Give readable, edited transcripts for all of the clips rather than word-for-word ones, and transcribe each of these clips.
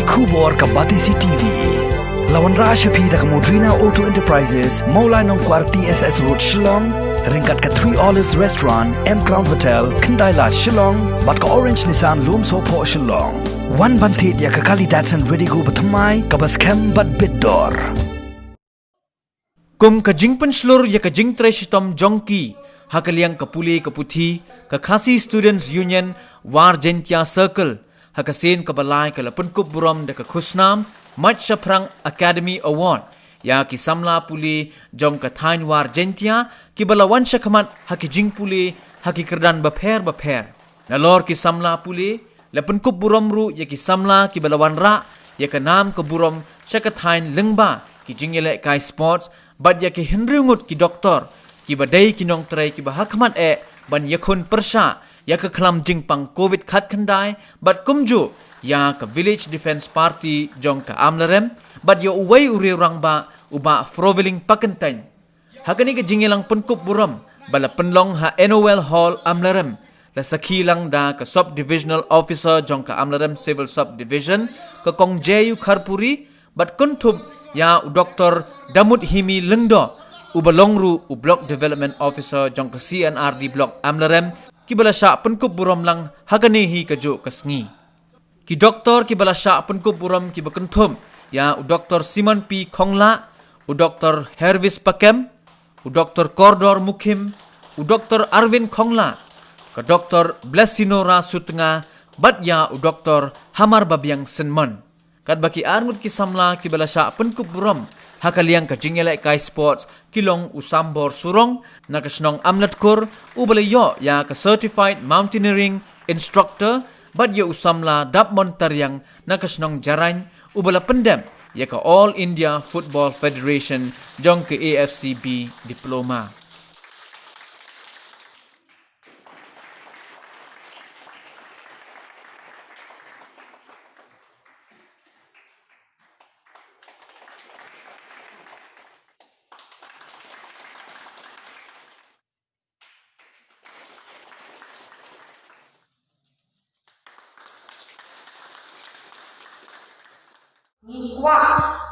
Kubor ka Batisi TV. Lawan Rashapi da ka Modrina Auto Enterprises, Maulai Nongkwar TSS Road Shillong, ringkat ka 3 Olives Restaurant, M Crown Hotel, Kendaila Shillong, bat ka Orange Nissan Lumso Po Shillong. Wan bantit ya ka Kali Datsun Ready Go Batamai, ka Baskem Bat Biddor. Kum ka jingpen slur ya ka jing treshitom jongki, hakaliang kapuli kaputhi, ka Khasi Students Union, War Jentia Circle, hakasin ka balai ka lapunkup buram da ka khusnam, Mat Shaprang Academy Award, ya ki samla puli jong ka thain War Jentia, ki balawan syakamat haki jing puli, haki kerdan bapher. Nalor ki samla puli, lapunkup buram ru ya ki samla ki balawan ra, ya ka nam ka buram syakathain lengba, ki jing yelek kai sports, bad ya ki hinrungut ki doktor, ki badai ki nong trai ki bahakmat ban yakun persha, ya ke kelam jing pang COVID khat khandai, bad kumju, ya ke Village Defense Party jong ke Amlarem, bad ya uwai uri orang ba, uba froveling pakentany. Hakani ke jingilang penkup buram, bala penlong ha NOL Hall Amlarem, la sakilang da ke Sub-Divisional Officer jong ke Amlarem Civil Subdivision, ke Kong Jeyu Kharpuri, bad kuntup, ya Dr. Damut Himi Lengdo, ubalongru u Block Development Officer jong ke CNRD Block Amlarem, ki bala syak penkup buram lang hakani hi kejuk kesngi. Ki doktor ki bala syak penkup buram ki bekentum, ya u Dr. Simon P. Kongla, u Dr. Hervis Pakem, u Dr. Kordor Mukim, u Dr. Arvin Kongla, ke Dr. Blessino Rasutnga, bat ya u Dr. Hamar Babiang Senmon. Kat baki armut ki samla ki bala syak penkup buram, hakaliang ka jingelek kai sports kilong usambor surong na kasnong amlatkur ubalayo ya ka certified mountaineering instructor bad ya usamla dap montaryang na kasnong jarany ubala pendem ya ka All India Football Federation jong ke AFCB diploma. Ni kwa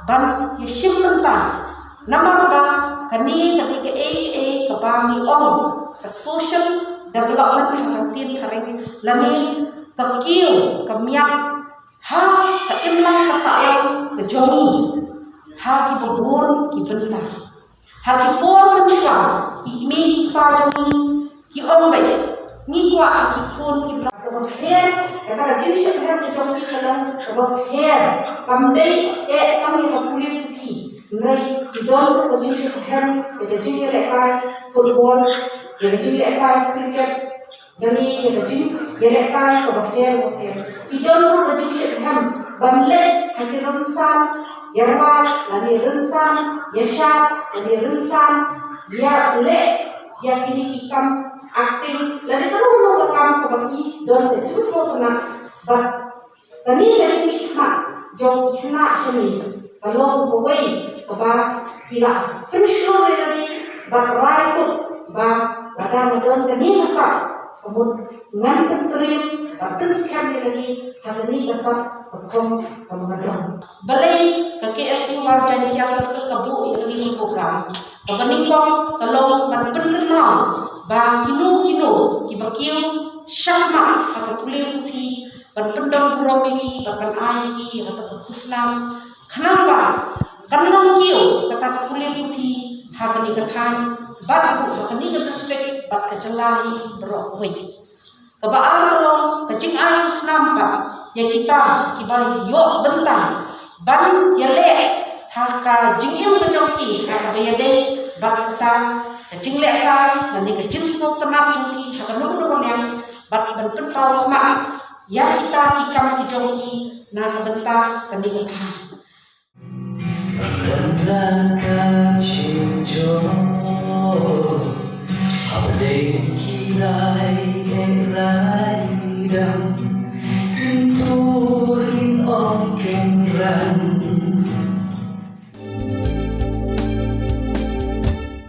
ban yeshim tentang nama ba kani ke AA ke bangi ong ke social development kantin kering lani ke kiu ke miak ha ke imlang ke saang ke jongi ha ki babur ki bentang ha ki por mentua ki mi pa jongi ki ong bai ni kwa ki pun ki hair kata jenis hair di jongi kalang hair Kamdei kami kapuli putih, ngai idol jenis hand, jenis lekai football, jenis lekai cricket, jenis lekai kabafir. Idol jenis hand, banlet hati rensan, yarwa lani rensan, yashat lani rensan, biar le dia kini ikam aktif, lani terus lekam kabaki don jenis fotonak, but kami jenis ikam. Jom kena seni, kalau buai, apa kira finish lo lagi, berai tu, badan kami besar, kemudian ngantuk terim, bahkan sekali lagi, kali ini besar, kemudian. Balai KKSU War Jentia Circle kabu yang ini program, bagaikan kalau berpen kenal, kino, kibakiu, syahmat, kalau boleh uti. Berpendam buromiki, berpenayiki, atau Islam. Kenapa? Karena kiu kata kulit putih, hakani ketan, baru hakani kedespek, bak kecelai berokoi. Kebaan lo, kecing ayu senampak, ya kita kibai yok bentang, ban yale, haka jingim kejoki, haka bayade, bak kita kecing lekar, nanti kecing semua tenat joki, haka nunggu yang bak berpentau maaf. Ya kita ikam kijongi na bentar kami lekah. Berlaka cinjo, abdeng kilai erai dah